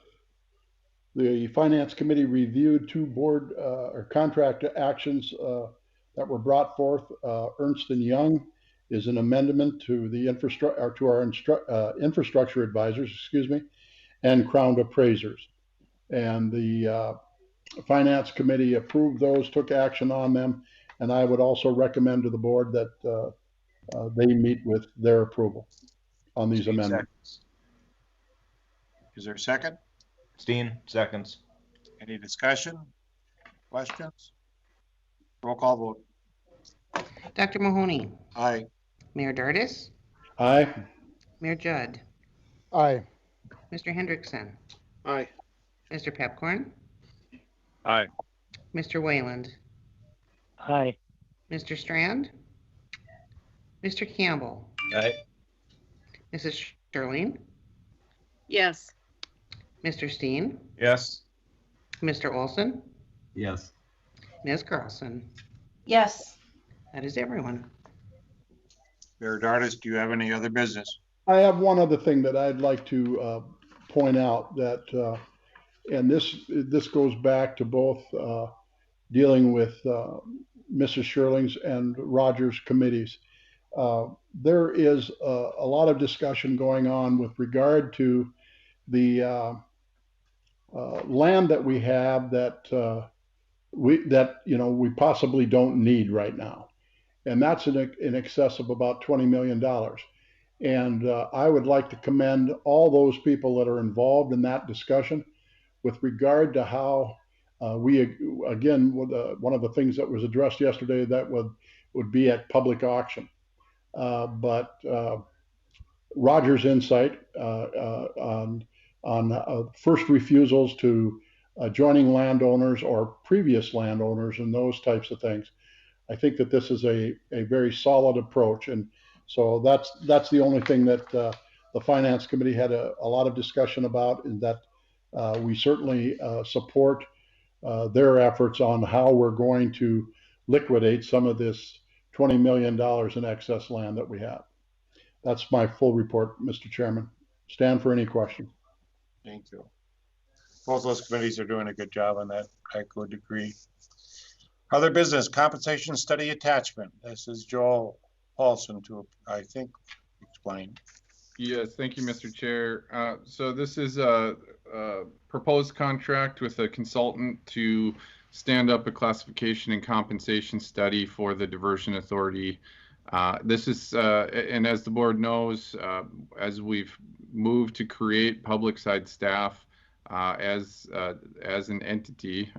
the Finance Committee reviewed two board or contract actions that were brought forth. Ernst & Young is an amendment to the infrastructure advisors, excuse me, and Crown Appraisers. And the Finance Committee approved those, took action on them, and I would also recommend to the board that they meet with their approval on these amendments. Seconds. Is there a second? Steen seconds. Any discussion? Questions? Roll call vote. Dr. Mahoney, Aye. Mayor Dardis, Aye. Mayor Judd, Aye. Mr. Hendrickson, Aye. Mr. Pepcorn, Aye. Mr. Wayland, Aye. Mr. Strand, Mr. Campbell, Aye. Mrs. Sherling, Yes. Mr. Steen, Yes. Mr. Olson, Yes. Ms. Carlson. Yes. That is everyone. Mayor Dardis, do you have any other business? I have one other thing that I'd like to point out that, and this goes back to both dealing with Mrs. Sherling's and Roger's committees. There is a lot of discussion going on with regard to the land that we have that we possibly don't need right now, and that's in excess of about $20 million. And I would like to commend all those people that are involved in that discussion with regard to how one of the things that was addressed yesterday that would be at public auction. But Roger's insight on first refusals to adjoining landowners or previous landowners and those types of things. I think that this is a very solid approach. And so that's the only thing that the Finance Committee had a lot of discussion about, and that we certainly support their efforts on how we're going to liquidate some of this $20 million in excess land that we have. That's my full report, Mr. Chairman. Stand for any questions. Thank you. Both those committees are doing a good job on that. I could agree. Other business, compensation study attachment. This is Joel Paulson to, I think, explain. Yes, thank you, Mr. Chair. So this is a proposed contract with a consultant to stand up a classification and compensation study for the Diversion Authority. This is, and as the board knows, as we've moved to create public side staff as an entity,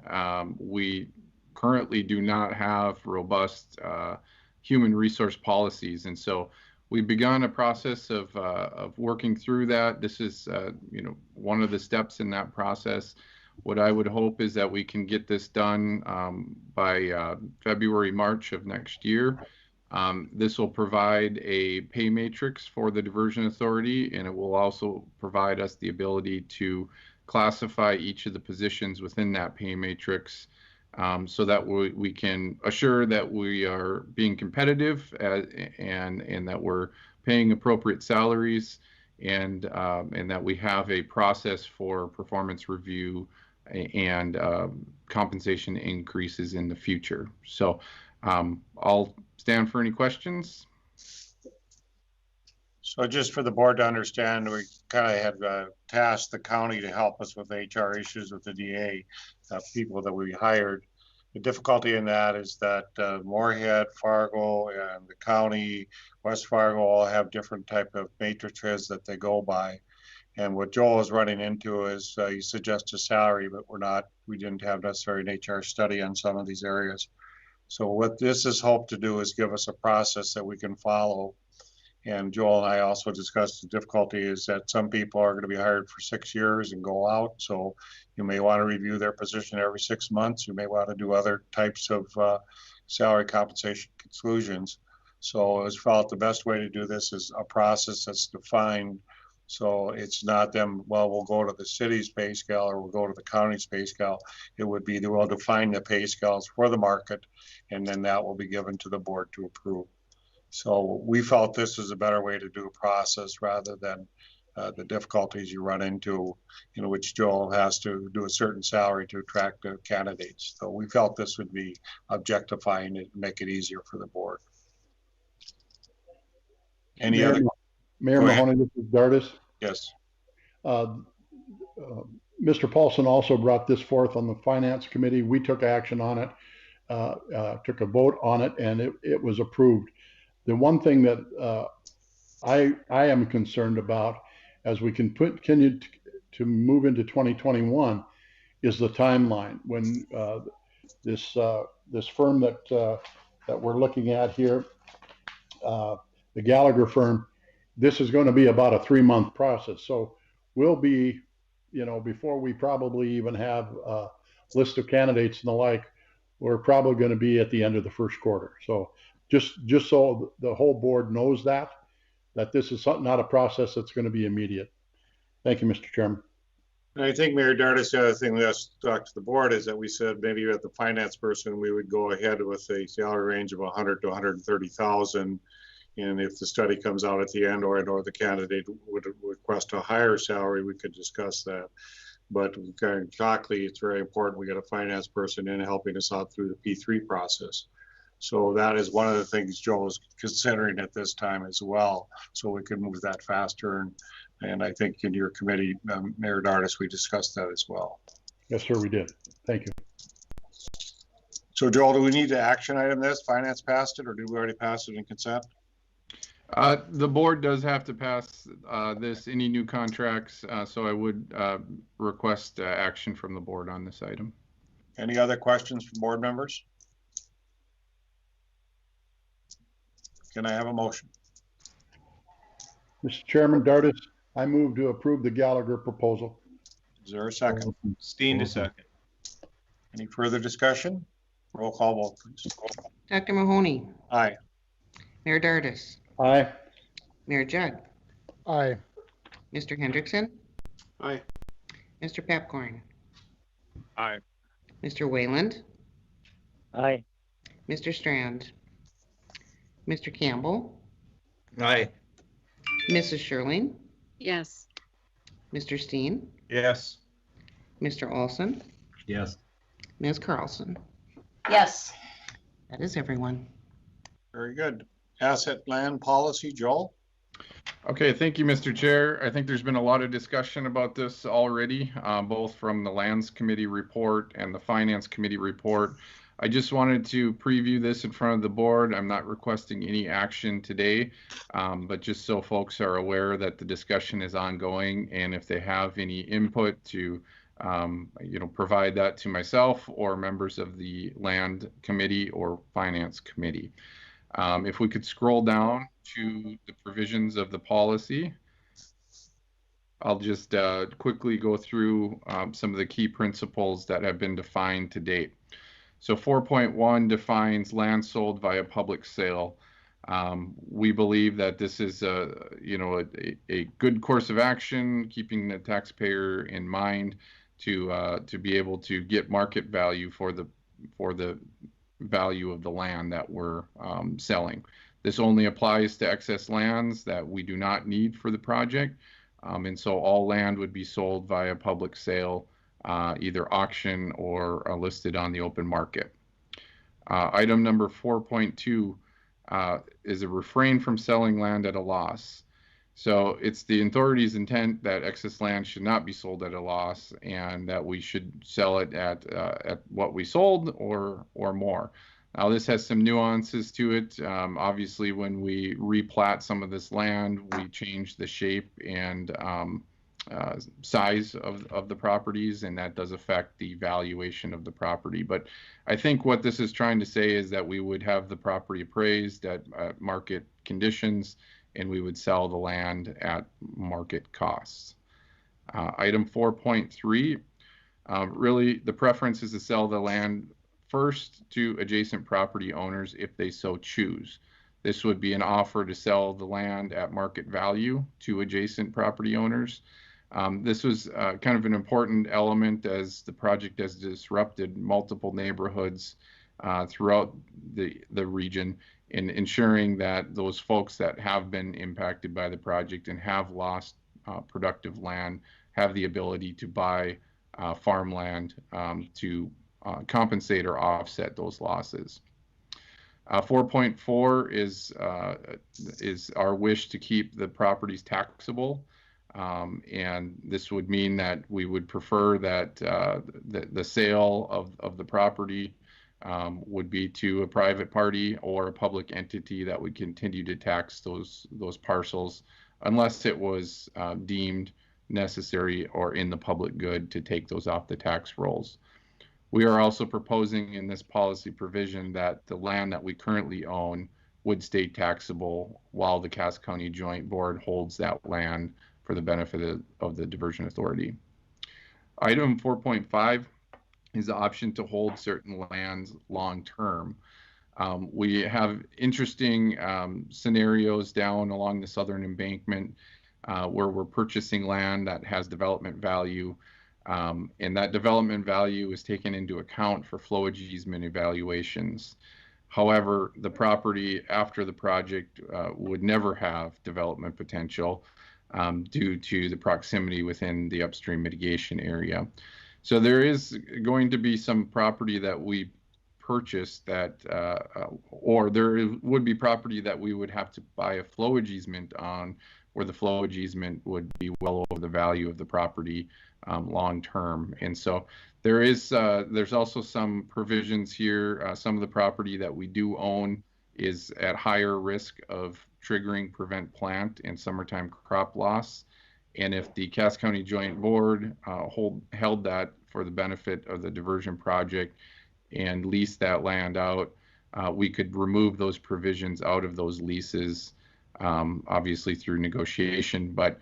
we currently do not have robust human resource policies, and so we've begun a process of working through that. This is, one of the steps in that process. What I would hope is that we can get this done by February, March of next year. This will provide a pay matrix for the Diversion Authority, and it will also provide us the ability to classify each of the positions within that pay matrix, so that we can assure that we are being competitive and that we're paying appropriate salaries. and that we have a process for performance review and compensation increases in the future. So I'll stand for any questions. So just for the board to understand, we kind of had tasked the county to help us with HR issues with the DA, people that we hired. The difficulty in that is that Moorhead, Fargo, and the county, West Fargo, all have different type of matrices that they go by. And what Joel is running into is he suggests a salary, but we didn't have necessarily an HR study on some of these areas. So what this is hoped to do is give us a process that we can follow. And Joel and I also discussed the difficulty is that some people are going to be hired for 6 years and go out. So you may want to review their position every 6 months. You may want to do other types of salary compensation exclusions. So it was felt the best way to do this is a process that's defined. So it's not them, well, we'll go to the city's pay scale or we'll go to the county's pay scale. It would be we'll define the pay scales for the market, and then that will be given to the board to approve. So we felt this was a better way to do a process rather than the difficulties you run into, which Joel has to do a certain salary to attract the candidates. So we felt this would be objectifying it, make it easier for the board. Any other? Mayor Mahoney, this is Dardis. Yes. Mr. Paulson also brought this forth on the Finance Committee. We took action on it, took a vote on it, and it was approved. The one thing that I am concerned about as we can continue to move into 2021 is the timeline when this firm that we're looking at here, the Gallagher firm, this is going to be about a 3-month process. So we'll be, before we probably even have a list of candidates and the like, we're probably going to be at the end of the first quarter. So just so the whole board knows that this is not a process that's going to be immediate. Thank you, Mr. Chairman. And I think Mayor Dardis, the other thing we have to talk to the board is that we said maybe at the finance person, we would go ahead with a salary range of 100 to 130,000. And if the study comes out at the end or the candidate would request a higher salary, we could discuss that. But concretely, it's very important we get a finance person in helping us out through the P3 process. So that is one of the things Joe is considering at this time as well, so we can move that faster. And I think in your committee, Mayor Dardis, we discussed that as well. Yes, sir, we did. Thank you. So Joel, do we need to action item this? Finance passed it, or did we already pass it in consent? The board does have to pass any new contracts, so I would request action from the board on this item. Any other questions from board members? Can I have a motion? Mr. Chairman, Dardis, I move to approve the Gallagher proposal. Is there a second? Steen to second. Any further discussion? Roll call vote, please. Dr. Mahoney. Aye. Mayor Dardis. Aye. Mayor Judd. Aye. Mr. Hendrickson. Aye. Mr. Pepcorn. Aye. Mr. Wayland. Aye. Mr. Strand. Mr. Campbell. Aye. Mrs. Sherling. Yes. Mr. Steen. Yes. Mr. Olson. Yes. Ms. Carlson. Yes. That is everyone. Very good. Asset land policy, Joel? Okay, thank you, Mr. Chair. I think there's been a lot of discussion about this already, both from the Lands Committee report and the Finance Committee report. I just wanted to preview this in front of the board. I'm not requesting any action today, but just so folks are aware that the discussion is ongoing, and if they have any input to provide that to myself or members of the Land Committee or Finance Committee. If we could scroll down to the provisions of the policy, I'll just quickly go through some of the key principles that have been defined to date. So 4.1 defines land sold via public sale. We believe that this is a good course of action, keeping the taxpayer in mind to be able to get market value for the value of the land that we're selling. This only applies to excess lands that we do not need for the project. And so all land would be sold via public sale, either auction or listed on the open market. Item number 4.2 is a refrain from selling land at a loss. So it's the authority's intent that excess land should not be sold at a loss, and that we should sell it at what we sold or more. Now, this has some nuances to it. Obviously, when we replat some of this land, we change the shape and size of the properties, and that does affect the valuation of the property. But I think what this is trying to say is that we would have the property appraised at market conditions, and we would sell the land at market costs. Item 4.3, really the preference is to sell the land first to adjacent property owners if they so choose. This would be an offer to sell the land at market value to adjacent property owners. This was kind of an important element as the project has disrupted multiple neighborhoods throughout the region, in ensuring that those folks that have been impacted by the project and have lost productive land have the ability to buy farmland to compensate or offset those losses. 4.4 is our wish to keep the properties taxable. And this would mean that we would prefer that the sale of the property would be to a private party or a public entity that would continue to tax those parcels unless it was deemed necessary or in the public good to take those off the tax rolls. We are also proposing in this policy provision that the land that we currently own would stay taxable while the Cass County Joint Board holds that land for the benefit of the Diversion Authority. Item 4.5 is the option to hold certain lands long-term. We have interesting scenarios down along the southern embankment where we're purchasing land that has development value, and that development value is taken into account for flowage easement evaluations. However, the property after the project would never have development potential due to the proximity within the upstream mitigation area. So there is going to be some property that we purchase that, or there would be property that we would have to buy a flowage easement on, where the flowage easement would be well over the value of the property long term. And so there's also some provisions here. Some of the property that we do own is at higher risk of triggering prevent plant and summertime crop loss. And if the Cass County Joint Board held that for the benefit of the diversion project and leased that land out, we could remove those provisions out of those leases, obviously through negotiation, but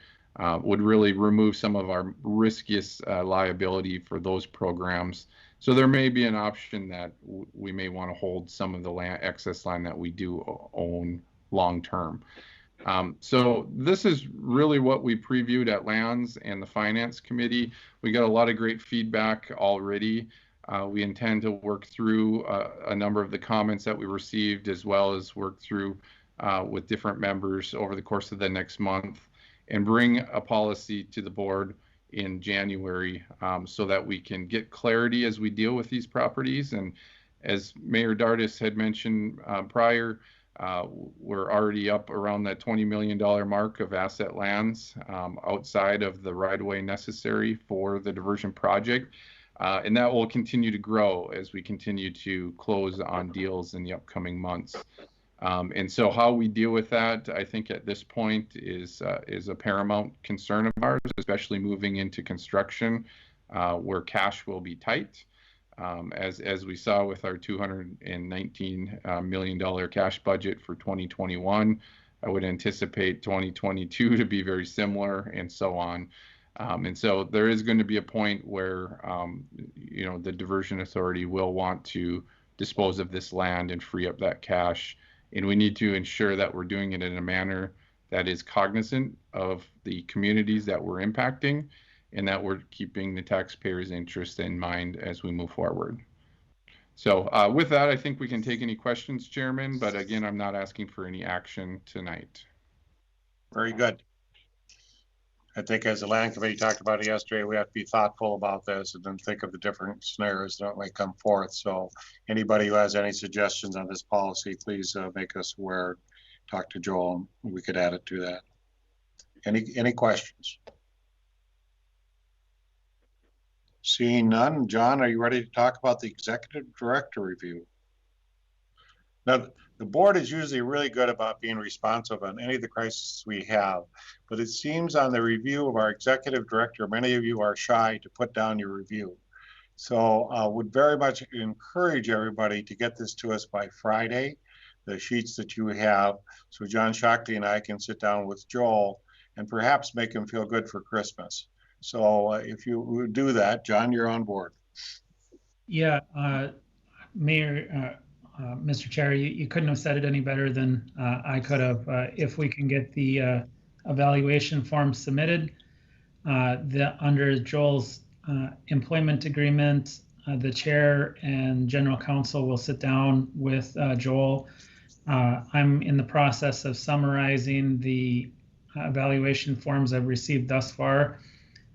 would really remove some of our riskiest liability for those programs. So there may be an option that we may want to hold some of the excess land that we do own long term. So this is really what we previewed at Lands and the Finance Committee. We got a lot of great feedback already. We intend to work through a number of the comments that we received, as well as work through with different members over the course of the next month, and bring a policy to the board in January so that we can get clarity as we deal with these properties. And as Mayor Dardis had mentioned prior, we're already up around that $20 million mark of asset lands outside of the right-of-way necessary for the diversion project. And that will continue to grow as we continue to close on deals in the upcoming months. And so how we deal with that, I think at this point is a paramount concern of ours, especially moving into construction where cash will be tight. As we saw with our $219 million cash budget for 2021, I would anticipate 2022 to be very similar, and so on. And so there is going to be a point where, the Diversion Authority will want to dispose of this land and free up that cash. And we need to ensure that we're doing it in a manner that is cognizant of the communities that we're impacting, and that we're keeping the taxpayers' interest in mind as we move forward. So with that, I think we can take any questions, Chairman, but again, I'm not asking for any action tonight. Very good. I think as the land committee talked about it yesterday, we have to be thoughtful about this and then think of the different scenarios that may come forth. So anybody who has any suggestions on this policy, please make us aware. Talk to Joel, and we could add it to that. Any questions? Seeing none, John, are you ready to talk about the executive director review? Now, the board is usually really good about being responsive on any of the crises we have, but it seems on the review of our executive director, many of you are shy to put down your review. So I would very much encourage everybody to get this to us by Friday, the sheets that you have, so John Shockley and I can sit down with Joel and perhaps make him feel good for Christmas. So if you would do that, John, you're on board. Yeah, Mayor, Mr. Chair, you couldn't have said it any better than I could have. If we can get the evaluation form submitted, under Joel's employment agreement, the chair and general counsel will sit down with Joel. I'm in the process of summarizing the evaluation forms I've received thus far.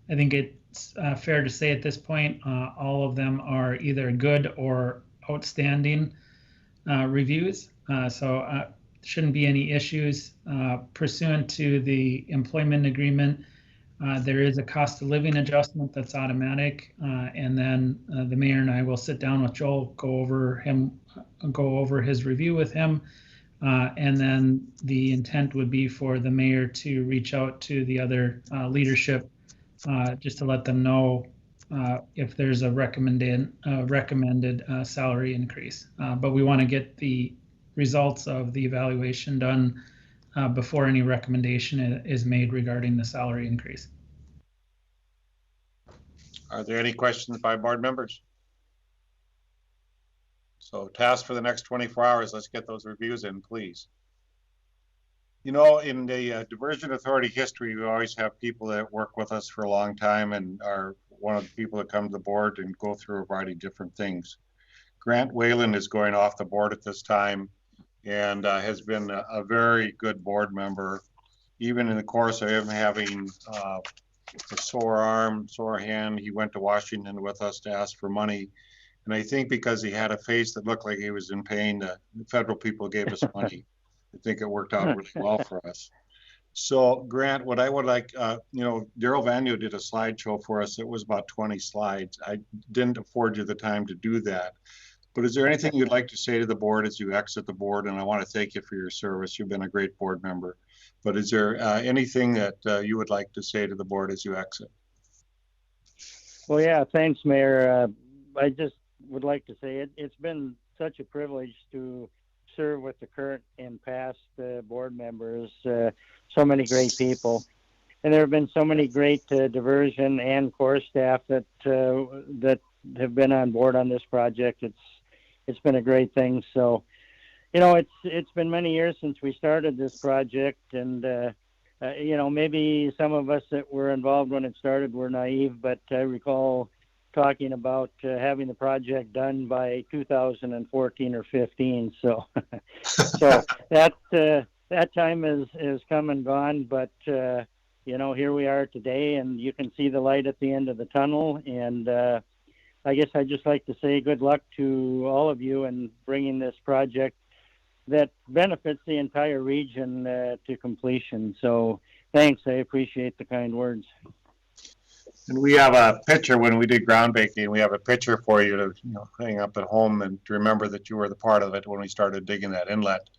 I think it's fair to say at this point, all of them are either good or outstanding reviews. So shouldn't be any issues. Pursuant to the employment agreement, there is a cost of living adjustment that's automatic. And then the mayor and I will sit down with Joel, go over his review with him. And then the intent would be for the mayor to reach out to the other leadership just to let them know if there's a recommended salary increase. But we want to get the results of the evaluation done before any recommendation is made regarding the salary increase. Are there any questions by board members? So task for the next 24 hours, let's get those reviews in, please. You know, in the Diversion Authority history, we always have people that work with us for a long time and are one of the people that come to the board and go through a variety of different things. Grant Whalen is going off the board at this time and has been a very good board member, even in the course of him having a sore arm, sore hand. He went to Washington with us to ask for money. And I think because he had a face that looked like he was in pain, the federal people gave us money. I think it worked out really well for us. So Grant, what I would like, you know, Daryl Vanyo did a slideshow for us. It was about 20 slides. I didn't afford you the time to do that. But is there anything you'd like to say to the board as you exit the board? And I want to thank you for your service. You've been a great board member. But is there anything that you would like to say to the board as you exit? Well, yeah, thanks, Mayor. I just would like to say it's been such a privilege to serve with the current and past board members, so many great people. And there have been so many great diversion and core staff that have been on board on this project. It's been a great thing. So, you know, it's been many years since we started this project, and you know, maybe some of us that were involved when it started were naive, but I recall talking about having the project done by 2014 or 15. So, so that time is come and gone. But you know, here we are today, and you can see the light at the end of the tunnel. And I guess I'd just like to say good luck to all of you in bringing this project that benefits the entire region to completion. So, thanks. I appreciate the kind words. And we have a picture when we did groundbreaking. We have a picture for you to hang up at home and to remember that you were the part of it when we started digging that inlet.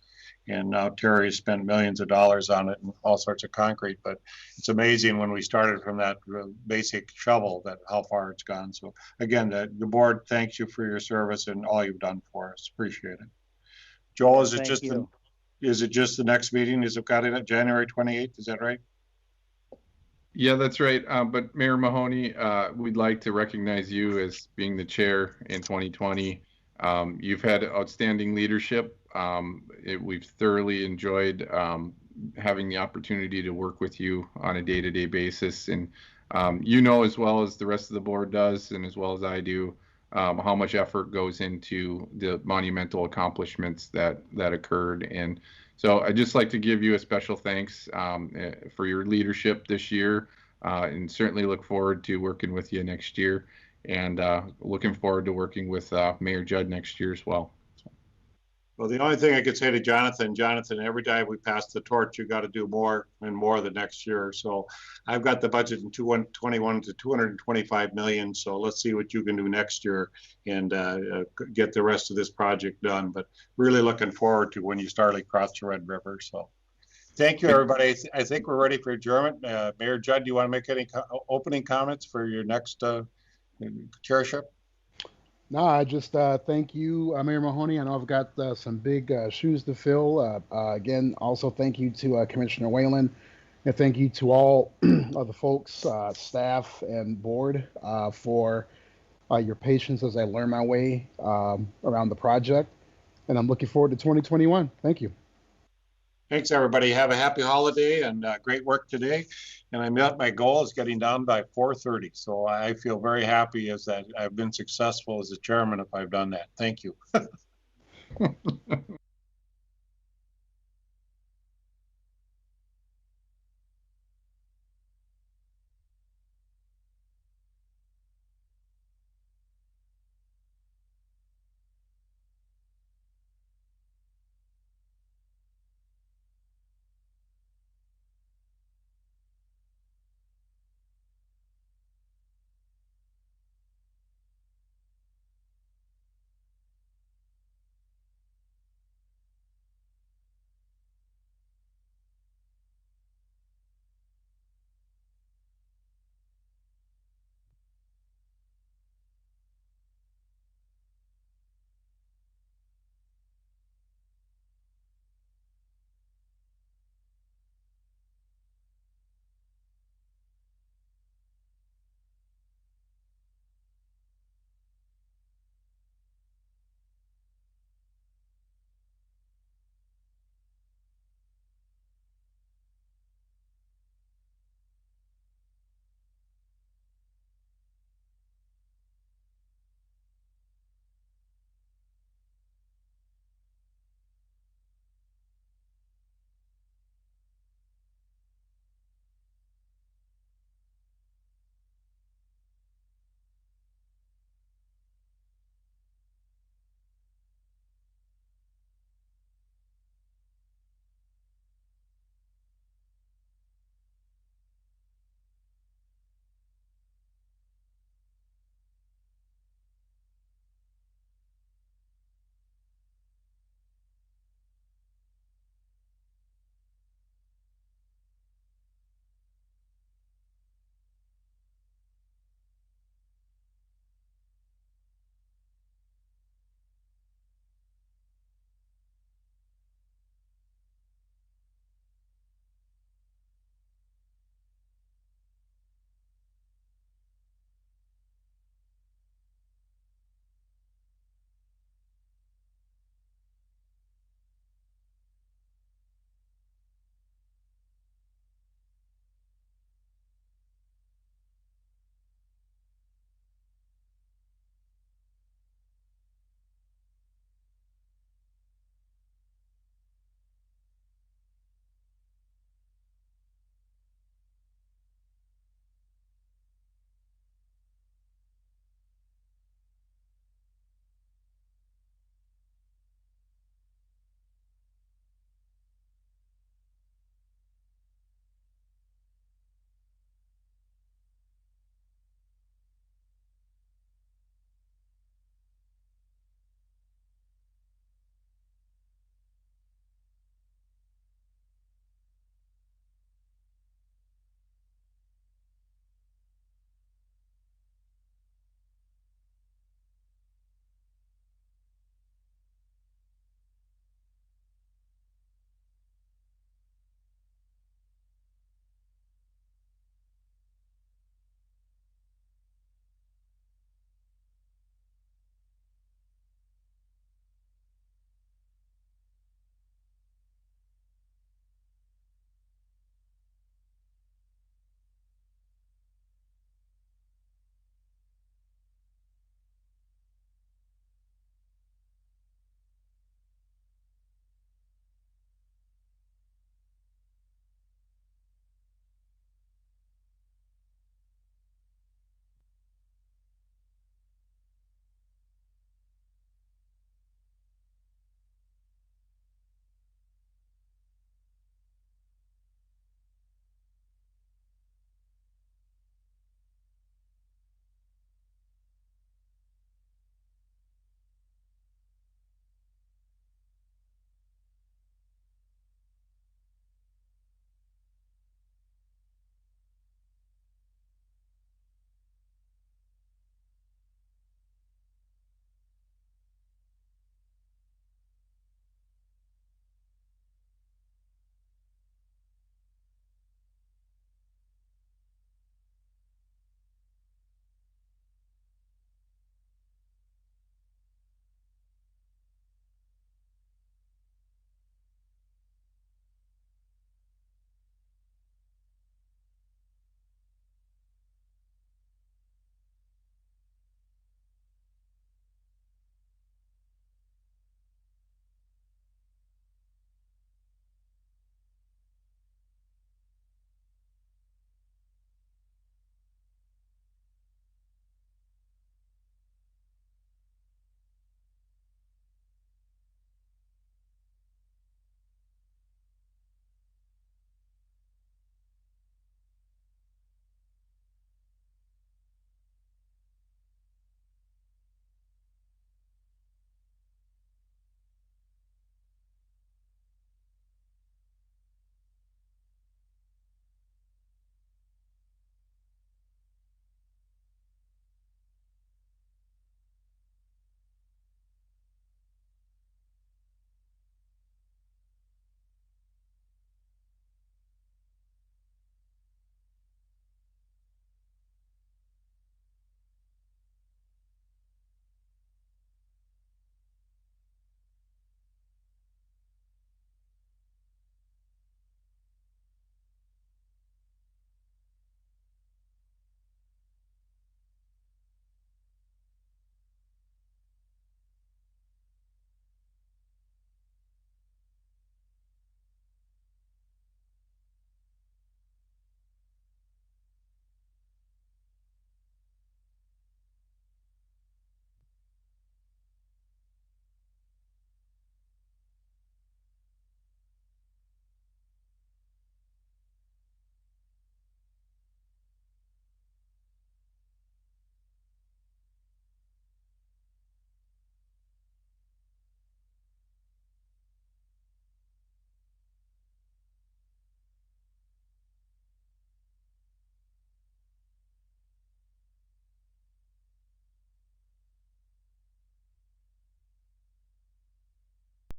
And now Terry has spent millions of dollars on it and all sorts of concrete. But it's amazing when we started from that basic shovel that how far it's gone. So again, the board thanks you for your service and all you've done for us. Appreciate it. Joel, is it just the next meeting? Is it got in at January 28th? Is that right? Yeah, that's right. But Mayor Mahoney, we'd like to recognize you as being the chair in 2020. You've had outstanding leadership. We've thoroughly enjoyed having the opportunity to work with you on a day-to-day basis. And you know, as well as the rest of the board does, and as well as I do, how much effort goes into the monumental accomplishments that occurred. And so I'd just like to give you a special thanks for your leadership this year, and certainly look forward to working with you next year, and looking forward to working with Mayor Judd next year as well. Well, the only thing I could say to Jonathan, every time we pass the torch, you got to do more and more the next year. So I've got the budget in 21 to 225 million. So let's see what you can do next year and get the rest of this project done. But really looking forward to when you start across the Red River. So thank you, everybody. I think we're ready for adjournment. Mayor Judd, do you want to make any opening comments for your next chairship? No, I just thank you, Mayor Mahoney. I know I've got some big shoes to fill. Again, also thank you to Commissioner Whalen, and thank you to all of the folks, staff and board for your patience as I learn my way around the project. And I'm looking forward to 2021. Thank you. Thanks, everybody. Have a happy holiday and great work today. And I met my goal is getting done by 4:30. So I feel very happy as that I've been successful as a chairman if I've done that. Thank you.